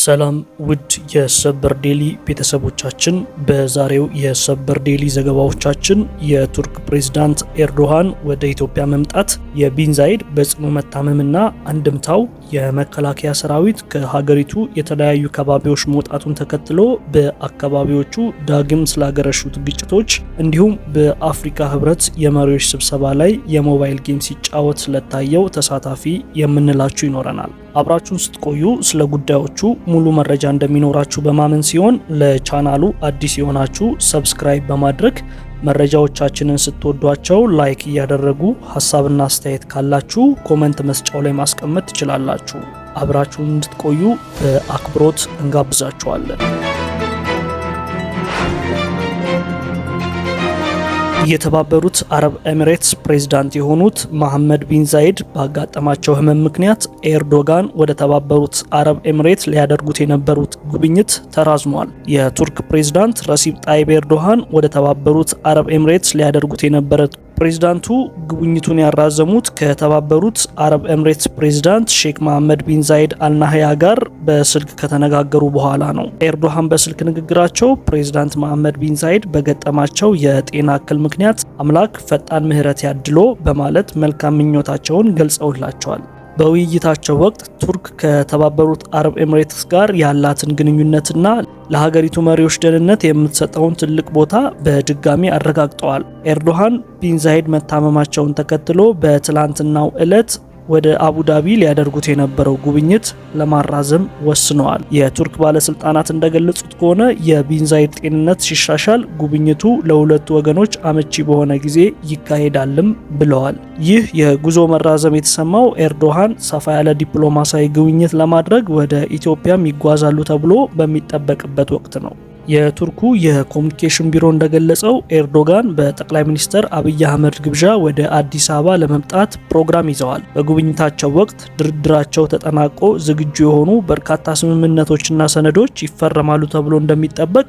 ሰላም ውድ የሰበር ዴሊ ቤተሰቦቻችን፣ በዛሬው የሰበር ዴሊ ዘገባዎቻችን የቱርክ ፕሬዝዳንት ኤርዶሃን ወደ ኢትዮጵያ መምጣት፣ የቢን ዛይድ በጽኑ መታመምና አንድምታው፣ የመከላከያ ሰራዊት ከሀገሪቱ የተለያዩ አካባቢዎች መውጣቱን ተከትሎ በአካባቢዎቹ ዳግም ስላገረሹት ግጭቶች፣ እንዲሁም በአፍሪካ ህብረት የመሪዎች ስብሰባ ላይ የሞባይል ጌም ሲጫወት ስለታየው ተሳታፊ የምንላችሁ ይኖረናል። አብራችሁን ስትቆዩ ስለ ጉዳዮቹ ሙሉ መረጃ እንደሚኖራችሁ በማመን ሲሆን ለቻናሉ አዲስ የሆናችሁ ሰብስክራይብ በማድረግ መረጃዎቻችንን ስትወዷቸው ላይክ እያደረጉ ሀሳብና አስተያየት ካላችሁ ኮመንት መስጫው ላይ ማስቀመጥ ትችላላችሁ። አብራችሁን እንድትቆዩ በአክብሮት እንጋብዛችኋለን። የተባበሩት አረብ ኤሚሬትስ ፕሬዝዳንት የሆኑት መሐመድ ቢን ዛይድ ባጋጠማቸው ህመም ምክንያት ኤርዶጋን ወደ ተባበሩት አረብ ኤሚሬት ሊያደርጉት የነበሩት ጉብኝት ተራዝሟል። የቱርክ ፕሬዝዳንት ረሲብ ጣይብ ኤርዶሃን ወደ ተባበሩት አረብ ኤሚሬትስ ሊያደርጉት የነበረ ፕሬዝዳንቱ ጉብኝቱን ያራዘሙት ከተባበሩት አረብ ኤሚሬትስ ፕሬዝዳንት ሼክ መሐመድ ቢን ዛይድ አልናህያ ጋር በስልክ ከተነጋገሩ በኋላ ነው። ኤርዶሃን በስልክ ንግግራቸው ፕሬዝዳንት መሐመድ ቢን ዛይድ በገጠማቸው የጤና እክል ምክንያት አምላክ ፈጣን ምህረት ያድሎ በማለት መልካም ምኞታቸውን ገልጸውላቸዋል። በውይይታቸው ወቅት ቱርክ ከተባበሩት አረብ ኤሚሬትስ ጋር ያላትን ግንኙነትና ለሀገሪቱ መሪዎች ደህንነት የምትሰጠውን ትልቅ ቦታ በድጋሚ አረጋግጠዋል። ኤርዶሃን ቢን ዛይድ መታመማቸውን ተከትሎ በትላንትናው ዕለት ወደ አቡዳቢ ሊያደርጉት የነበረው ጉብኝት ለማራዘም ወስነዋል። የቱርክ ባለስልጣናት እንደገለጹት ከሆነ የቢን ዛይድ ጤንነት ሲሻሻል ጉብኝቱ ለሁለቱ ወገኖች አመቺ በሆነ ጊዜ ይካሄዳልም ብለዋል። ይህ የጉዞ መራዘም የተሰማው ኤርዶሃን ሰፋ ያለ ዲፕሎማሲያዊ ጉብኝት ለማድረግ ወደ ኢትዮጵያም ይጓዛሉ ተብሎ በሚጠበቅበት ወቅት ነው። የቱርኩ የኮሙኒኬሽን ቢሮ እንደገለጸው ኤርዶጋን በጠቅላይ ሚኒስትር አብይ አህመድ ግብዣ ወደ አዲስ አበባ ለመምጣት ፕሮግራም ይዘዋል። በጉብኝታቸው ወቅት ድርድራቸው ተጠናቆ ዝግጁ የሆኑ በርካታ ስምምነቶችና ሰነዶች ይፈረማሉ ተብሎ እንደሚጠበቅ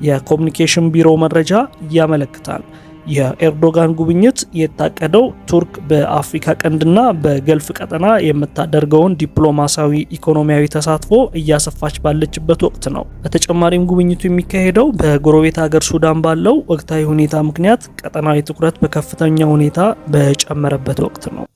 የኮሙኒኬሽን ቢሮ መረጃ ያመለክታል። የኤርዶጋን ጉብኝት የታቀደው ቱርክ በአፍሪካ ቀንድና በገልፍ ቀጠና የምታደርገውን ዲፕሎማሲያዊ፣ ኢኮኖሚያዊ ተሳትፎ እያሰፋች ባለችበት ወቅት ነው። በተጨማሪም ጉብኝቱ የሚካሄደው በጎረቤት ሀገር ሱዳን ባለው ወቅታዊ ሁኔታ ምክንያት ቀጠናዊ ትኩረት በከፍተኛ ሁኔታ በጨመረበት ወቅት ነው።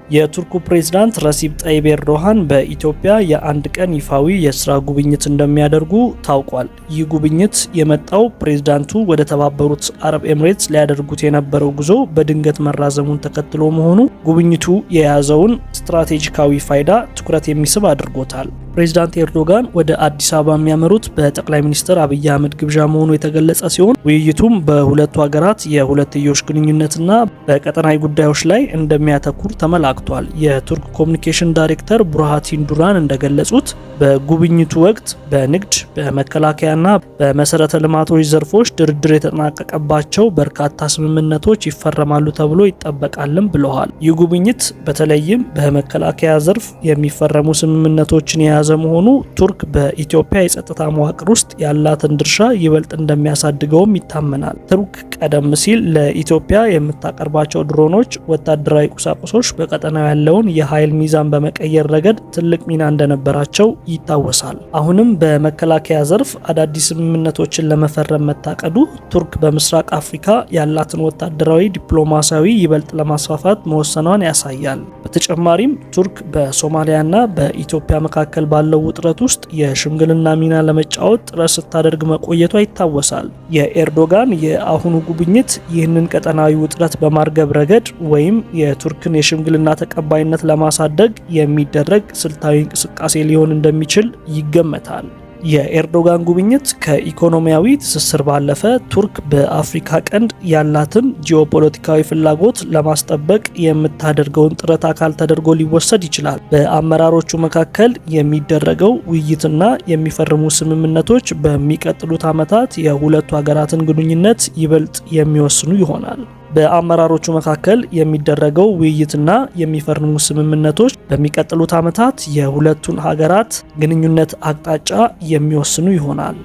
የቱርኩ ፕሬዝዳንት ረሲብ ጣይብ ኤርዶሃን በኢትዮጵያ የአንድ ቀን ይፋዊ የስራ ጉብኝት እንደሚያደርጉ ታውቋል። ይህ ጉብኝት የመጣው ፕሬዝዳንቱ ወደ ተባበሩት አረብ ኤሚሬትስ ሊያደርጉት የነበረው ጉዞ በድንገት መራዘሙን ተከትሎ መሆኑ ጉብኝቱ የያዘውን ስትራቴጂካዊ ፋይዳ ትኩረት የሚስብ አድርጎታል። ፕሬዝዳንት ኤርዶጋን ወደ አዲስ አበባ የሚያመሩት በጠቅላይ ሚኒስትር አብይ አህመድ ግብዣ መሆኑ የተገለጸ ሲሆን ውይይቱም በሁለቱ ሀገራት የሁለትዮሽ ግንኙነትና በቀጠናዊ ጉዳዮች ላይ እንደሚያተኩር ተመላክቷል። የቱርክ ኮሙኒኬሽን ዳይሬክተር ቡርሃቲን ዱራን እንደገለጹት በጉብኝቱ ወቅት በንግድ፣ በመከላከያና በመሰረተ ልማቶች ዘርፎች ድርድር የተጠናቀቀባቸው በርካታ ስምምነቶች ይፈረማሉ ተብሎ ይጠበቃልም ብለዋል። ይህ ጉብኝት በተለይም በመከላከያ ዘርፍ የሚፈረሙ ስምምነቶችን የያዘ መሆኑ ቱርክ በኢትዮጵያ የጸጥታ መዋቅር ውስጥ ያላትን ድርሻ ይበልጥ እንደሚያሳድገውም ይታመናል። ቱርክ ቀደም ሲል ለኢትዮጵያ የምታቀርባቸው ድሮኖች፣ ወታደራዊ ቁሳቁሶች በቀጠናው ያለውን የኃይል ሚዛን በመቀየር ረገድ ትልቅ ሚና እንደነበራቸው ይታወሳል። አሁንም በመከላከያ ዘርፍ አዳዲስ ስምምነቶችን ለመፈረም መታቀዱ ቱርክ በምስራቅ አፍሪካ ያላትን ወታደራዊ፣ ዲፕሎማሲያዊ ይበልጥ ለማስፋፋት መወሰኗን ያሳያል። በተጨማሪም ቱርክ በሶማሊያና በኢትዮጵያ መካከል ባለው ውጥረት ውስጥ የሽምግልና ሚና ለመጫወት ጥረት ስታደርግ መቆየቷ ይታወሳል። የኤርዶጋን የአሁኑ ጉብኝት ይህንን ቀጠናዊ ውጥረት በማርገብ ረገድ ወይም የቱርክን የሽምግልና ተቀባይነት ለማሳደግ የሚደረግ ስልታዊ እንቅስቃሴ ሊሆን እንደሚችል ይገመታል። የኤርዶጋን ጉብኝት ከኢኮኖሚያዊ ትስስር ባለፈ ቱርክ በአፍሪካ ቀንድ ያላትን ጂኦፖለቲካዊ ፍላጎት ለማስጠበቅ የምታደርገውን ጥረት አካል ተደርጎ ሊወሰድ ይችላል። በአመራሮቹ መካከል የሚደረገው ውይይትና የሚፈርሙ ስምምነቶች በሚቀጥሉት ዓመታት የሁለቱ ሀገራትን ግንኙነት ይበልጥ የሚወስኑ ይሆናል። በአመራሮቹ መካከል የሚደረገው ውይይትና የሚፈርሙ ስምምነቶች በሚቀጥሉት ዓመታት የሁለቱን ሀገራት ግንኙነት አቅጣጫ የሚወስኑ ይሆናል።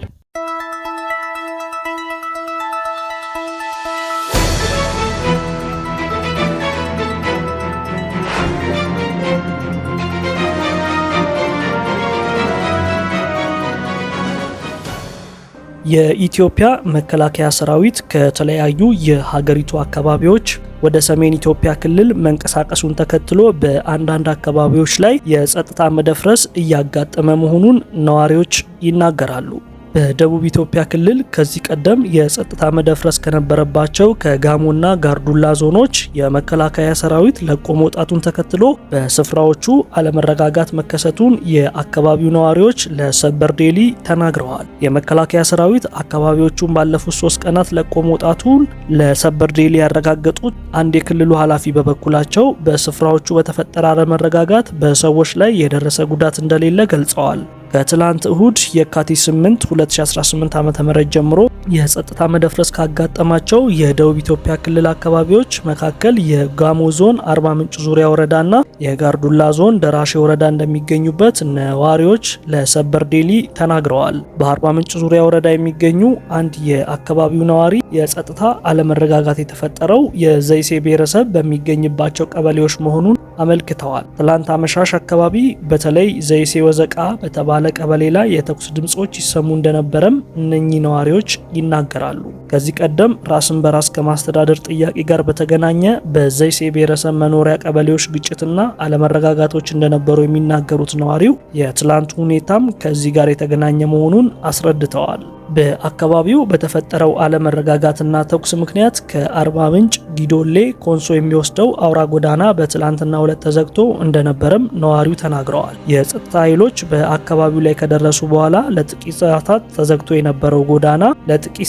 የኢትዮጵያ መከላከያ ሰራዊት ከተለያዩ የሀገሪቱ አካባቢዎች ወደ ሰሜን ኢትዮጵያ ክልል መንቀሳቀሱን ተከትሎ በአንዳንድ አካባቢዎች ላይ የጸጥታ መደፍረስ እያጋጠመ መሆኑን ነዋሪዎች ይናገራሉ። በደቡብ ኢትዮጵያ ክልል ከዚህ ቀደም የጸጥታ መደፍረስ ከነበረባቸው ከጋሞና ጋርዱላ ዞኖች የመከላከያ ሰራዊት ለቆ መውጣቱን ተከትሎ በስፍራዎቹ አለመረጋጋት መከሰቱን የአካባቢው ነዋሪዎች ለሰበር ዴሊ ተናግረዋል። የመከላከያ ሰራዊት አካባቢዎቹን ባለፉት 3 ቀናት ለቆ መውጣቱን ለሰበር ዴሊ ያረጋገጡት አንድ የክልሉ ኃላፊ በበኩላቸው በስፍራዎቹ በተፈጠረ አለመረጋጋት በሰዎች ላይ የደረሰ ጉዳት እንደሌለ ገልጸዋል። ከትላንት እሁድ የካቲት 8 2018 ዓ.ም ጀምሮ የጸጥታ መደፍረስ ካጋጠማቸው የደቡብ ኢትዮጵያ ክልል አካባቢዎች መካከል የጋሞ ዞን አርባ ምንጭ ዙሪያ ወረዳና የጋርዱላ ዞን ደራሼ ወረዳ እንደሚገኙበት ነዋሪዎች ለሰበር ዴሊ ተናግረዋል። በአርባ ምንጭ ዙሪያ ወረዳ የሚገኙ አንድ የአካባቢው ነዋሪ የጸጥታ አለመረጋጋት የተፈጠረው የዘይሴ ብሔረሰብ በሚገኝባቸው ቀበሌዎች መሆኑን አመልክተዋል። ትላንት አመሻሽ አካባቢ በተለይ ዘይሴ ወዘቃ በተባለ ቀበሌ ላይ የተኩስ ድምጾች ይሰሙ እንደነበረም እነኚህ ነዋሪዎች ይናገራሉ። ከዚህ ቀደም ራስን በራስ ከማስተዳደር ጥያቄ ጋር በተገናኘ በዘይሴ ብሔረሰብ መኖሪያ ቀበሌዎች ግጭትና አለመረጋጋቶች እንደነበሩ የሚናገሩት ነዋሪው የትላንቱ ሁኔታም ከዚህ ጋር የተገናኘ መሆኑን አስረድተዋል። በአካባቢው በተፈጠረው አለመረጋጋትና ተኩስ ምክንያት ከአርባ ምንጭ ጊዶሌ ኮንሶ የሚወስደው አውራ ጎዳና በትላንትናው ዕለት ተዘግቶ እንደነበረም ነዋሪው ተናግረዋል። የጸጥታ ኃይሎች በአካባቢው ላይ ከደረሱ በኋላ ለጥቂት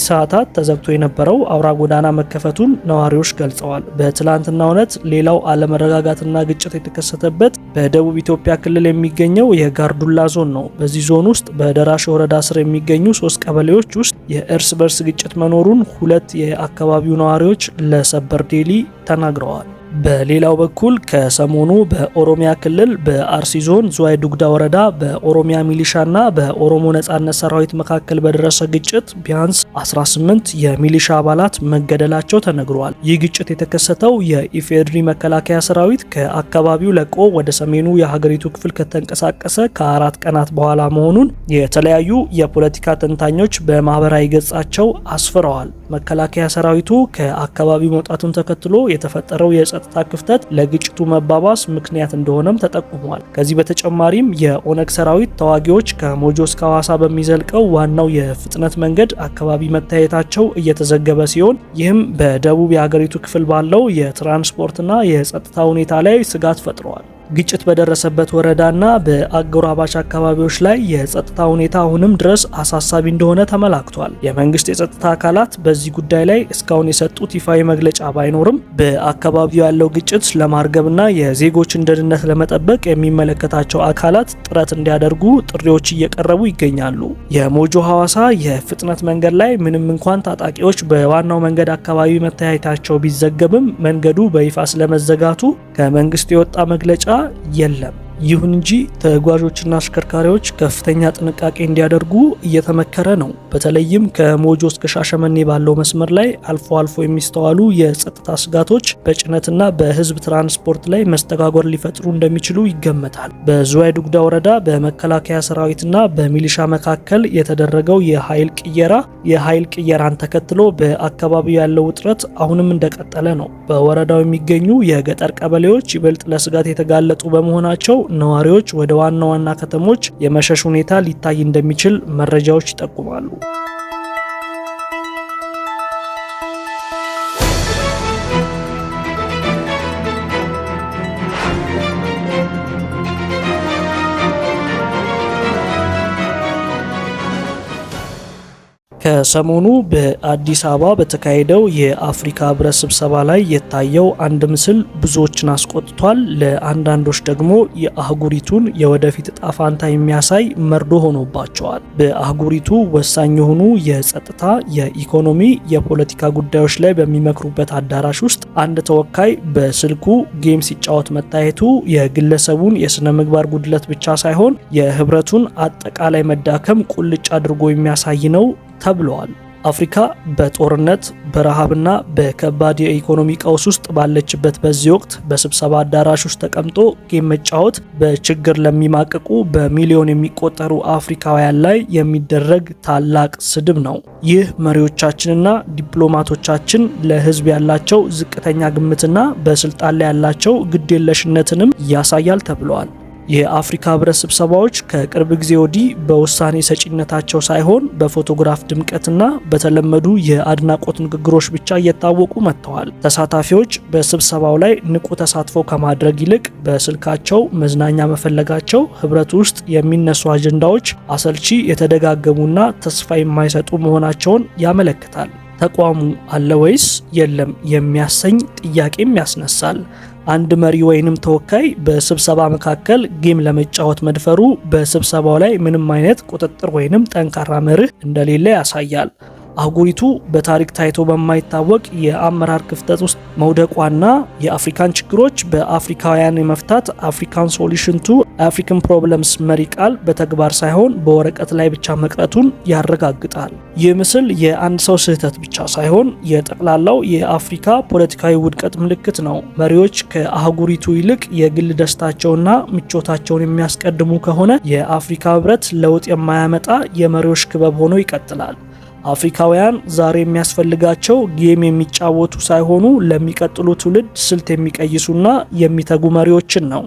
ሰዓታት ተዘግቶ የነበረው አውራ ጎዳና መከፈቱን ነዋሪዎች ገልጸዋል። በትላንትናው ዕለት ሌላው አለመረጋጋትና ግጭት የተከሰተበት በደቡብ ኢትዮጵያ ክልል የሚገኘው የጋርዱላ ዞን ነው። በዚህ ዞን ውስጥ በደራሼ ወረዳ ስር የሚገኙ 3 ቀበሌዎች ውስጥ የእርስ በርስ ግጭት መኖሩን 2 የአካባቢው ነዋሪዎች ለሰበር ዴሊ ተናግረዋል። በሌላው በኩል ከሰሞኑ በኦሮሚያ ክልል በአርሲ ዞን ዝዋይ ዱግዳ ወረዳ በኦሮሚያ ሚሊሻና በኦሮሞ ነጻነት ሰራዊት መካከል በደረሰ ግጭት ቢያንስ 18 የሚሊሻ አባላት መገደላቸው ተነግሯል። ይህ ግጭት የተከሰተው የኢፌድሪ መከላከያ ሰራዊት ከአካባቢው ለቆ ወደ ሰሜኑ የሀገሪቱ ክፍል ከተንቀሳቀሰ ከ4 ቀናት በኋላ መሆኑን የተለያዩ የፖለቲካ ተንታኞች በማህበራዊ ገጻቸው አስፍረዋል። መከላከያ ሰራዊቱ ከአካባቢው መውጣቱን ተከትሎ የተፈጠረው የጸጥታ ክፍተት ለግጭቱ መባባስ ምክንያት እንደሆነም ተጠቁሟል። ከዚህ በተጨማሪም የኦነግ ሰራዊት ተዋጊዎች ከሞጆ እስከ ሐዋሳ በሚዘልቀው ዋናው የፍጥነት መንገድ አካባቢ መታየታቸው እየተዘገበ ሲሆን ይህም በደቡብ የሀገሪቱ ክፍል ባለው የትራንስፖርትና የጸጥታ ሁኔታ ላይ ስጋት ፈጥሯል። ግጭት በደረሰበት ወረዳና በአጎራባች አካባቢዎች ላይ የጸጥታ ሁኔታ አሁንም ድረስ አሳሳቢ እንደሆነ ተመላክቷል። የመንግስት የጸጥታ አካላት በዚህ ጉዳይ ላይ እስካሁን የሰጡት ይፋዊ መግለጫ ባይኖርም በአካባቢው ያለው ግጭት ለማርገብና የዜጎችን ደህንነት ለመጠበቅ የሚመለከታቸው አካላት ጥረት እንዲያደርጉ ጥሪዎች እየቀረቡ ይገኛሉ። የሞጆ ሐዋሳ የፍጥነት መንገድ ላይ ምንም እንኳን ታጣቂዎች በዋናው መንገድ አካባቢ መታየታቸው ቢዘገብም መንገዱ በይፋ ስለመዘጋቱ ከመንግስት የወጣ መግለጫ የለም። ይሁን እንጂ ተጓዦችና አሽከርካሪዎች ከፍተኛ ጥንቃቄ እንዲያደርጉ እየተመከረ ነው። በተለይም ከሞጆ እስከ ሻሸመኔ ባለው መስመር ላይ አልፎ አልፎ የሚስተዋሉ የጸጥታ ስጋቶች በጭነትና በህዝብ ትራንስፖርት ላይ መስተጓጎል ሊፈጥሩ እንደሚችሉ ይገመታል። በዝዋይ ዱግዳ ወረዳ በመከላከያ ሰራዊትና በሚሊሻ መካከል የተደረገው የኃይል ቅየራን ተከትሎ በአካባቢው ያለው ውጥረት አሁንም እንደቀጠለ ነው። በወረዳው የሚገኙ የገጠር ቀበሌዎች ይበልጥ ለስጋት የተጋለጡ በመሆናቸው ነዋሪዎች ወደ ዋና ከተሞች የመሸሽ ሁኔታ ሊታይ እንደሚችል መረጃዎች ይጠቁማሉ። ከሰሞኑ በአዲስ አበባ በተካሄደው የአፍሪካ ህብረት ስብሰባ ላይ የታየው አንድ ምስል ብዙዎችን አስቆጥቷል። ለአንዳንዶች ደግሞ የአህጉሪቱን የወደፊት እጣ ፋንታ የሚያሳይ መርዶ ሆኖባቸዋል። በአህጉሪቱ ወሳኝ የሆኑ የጸጥታ፣ የኢኮኖሚ፣ የፖለቲካ ጉዳዮች ላይ በሚመክሩበት አዳራሽ ውስጥ አንድ ተወካይ በስልኩ ጌም ሲጫወት መታየቱ የግለሰቡን የስነ ምግባር ጉድለት ብቻ ሳይሆን የህብረቱን አጠቃላይ መዳከም ቁልጭ አድርጎ የሚያሳይ ነው ተብለዋል። አፍሪካ በጦርነት በረሃብና በከባድ የኢኮኖሚ ቀውስ ውስጥ ባለችበት በዚህ ወቅት በስብሰባ አዳራሽ ውስጥ ተቀምጦ ጌም መጫወት በችግር ለሚማቅቁ በሚሊዮን የሚቆጠሩ አፍሪካውያን ላይ የሚደረግ ታላቅ ስድብ ነው። ይህ መሪዎቻችንና ዲፕሎማቶቻችን ለህዝብ ያላቸው ዝቅተኛ ግምትና በስልጣን ላይ ያላቸው ግዴለሽነትንም ያሳያል ተብለዋል። የአፍሪካ ህብረት ስብሰባዎች ከቅርብ ጊዜ ወዲህ በውሳኔ ሰጪነታቸው ሳይሆን በፎቶግራፍ ድምቀትና በተለመዱ የአድናቆት ንግግሮች ብቻ እየታወቁ መጥተዋል። ተሳታፊዎች በስብሰባው ላይ ንቁ ተሳትፎ ከማድረግ ይልቅ በስልካቸው መዝናኛ መፈለጋቸው ህብረቱ ውስጥ የሚነሱ አጀንዳዎች አሰልቺ፣ የተደጋገሙና ተስፋ የማይሰጡ መሆናቸውን ያመለክታል። ተቋሙ አለ ወይስ የለም የሚያሰኝ ጥያቄም ያስነሳል። አንድ መሪ ወይንም ተወካይ በስብሰባ መካከል ጌም ለመጫወት መድፈሩ በስብሰባው ላይ ምንም አይነት ቁጥጥር ወይንም ጠንካራ መርህ እንደሌለ ያሳያል። አህጉሪቱ በታሪክ ታይቶ በማይታወቅ የአመራር ክፍተት ውስጥ መውደቋና የአፍሪካን ችግሮች በአፍሪካውያን የመፍታት አፍሪካን ሶሉሽን ቱ አፍሪካን ፕሮብለምስ መሪ ቃል በተግባር ሳይሆን በወረቀት ላይ ብቻ መቅረቱን ያረጋግጣል። ይህ ምስል የአንድ ሰው ስህተት ብቻ ሳይሆን የጠቅላላው የአፍሪካ ፖለቲካዊ ውድቀት ምልክት ነው። መሪዎች ከአህጉሪቱ ይልቅ የግል ደስታቸውና ምቾታቸውን የሚያስቀድሙ ከሆነ የአፍሪካ ህብረት ለውጥ የማያመጣ የመሪዎች ክበብ ሆኖ ይቀጥላል። አፍሪካውያን ዛሬ የሚያስፈልጋቸው ጌም የሚጫወቱ ሳይሆኑ ለሚቀጥሉ ትውልድ ስልት የሚቀይሱና የሚተጉ መሪዎችን ነው።